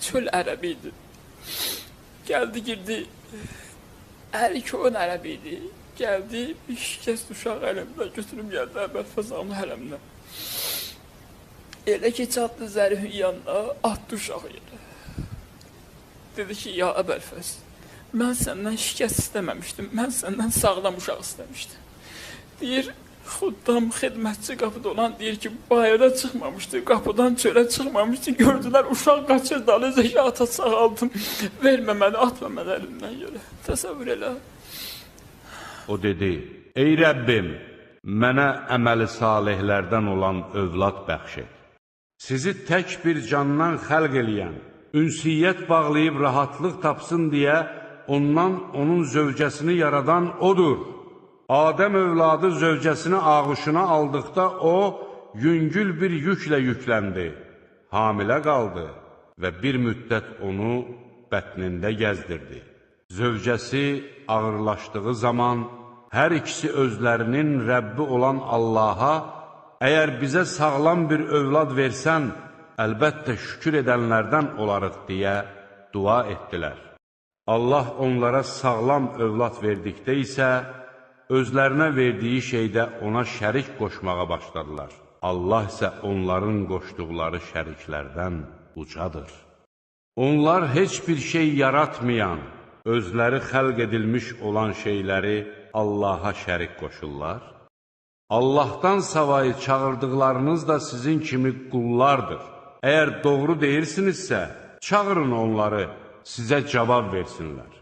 çöl ərəbi idi. Gəldi, girdi, əri köyün ərəbi idi. Gəldi, bir şikəst uşaq əlimdə götürüb gəldi Əbəlfəzanın hələmdən. Elə ki, çatdı Zərifin yanına, atdı uşağı yerə. Dedi ki, ya Əbəlfəz, mən səndən şikəst istəməmişdim, mən səndən sağlam uşaq istəmişdim. Deyir, xuddam xidmətçi qapıda olan deyir ki, bayıra çıxmamışdı, qapıdan çölə çıxmamışdı, gördülər uşaq qaçır dalıca ki, ata sağaldım, vermə məni, atma məni əlimdən yerə. Təsəvvür elə. O dedi, ey Rəbbim, mənə əməli salihlərdən olan övlad bəxş et. Sizi tək bir candan xəlq eləyən, ünsiyyət bağlayıb rahatlıq tapsın deyə ondan onun zövcəsini yaradan odur. Adəm övladı zövcəsini ağuşuna aldıqda o, yüngül bir yüklə yükləndi, hamilə qaldı və bir müddət onu bətnində gəzdirdi. Zövcəsi ağırlaşdığı zaman hər ikisi özlərinin Rəbbi olan Allaha, əgər bizə sağlam bir övlad versən, əlbəttə şükür edənlərdən olarıq deyə dua etdilər. Allah onlara sağlam övlad verdikdə isə, özlərinə verdiyi şeydə ona şərik qoşmağa başladılar. Allah isə onların qoşduqları şəriklərdən ucadır. Onlar heç bir şey yaratmayan, özləri xəlq edilmiş olan şeyləri Allaha şərik qoşurlar. Allahdan savayı çağırdıqlarınız da sizin kimi qullardır. Əgər doğru deyirsinizsə, çağırın onları, sizə cavab versinlər.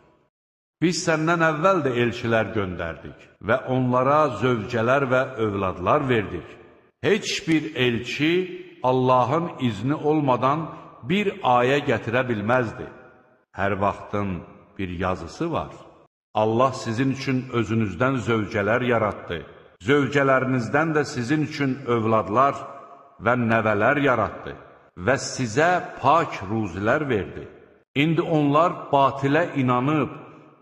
Biz səndən əvvəl də elçilər göndərdik və onlara zövcələr və övladlar verdik. Heç bir elçi Allahın izni olmadan bir ayə gətirə bilməzdi. Hər vaxtın bir yazısı var. Allah sizin üçün özünüzdən zövcələr yaratdı. Zövcələrinizdən də sizin üçün övladlar və nəvələr yaratdı və sizə pak ruzilər verdi. İndi onlar batilə inanıb,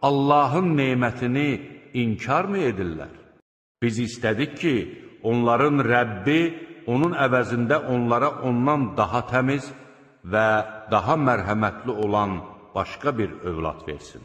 Allahın nemətini inkar mı edirlər? Biz istədik ki, onların Rəbbi onun əvəzində onlara ondan daha təmiz və daha mərhəmətli olan başqa bir övlad versin.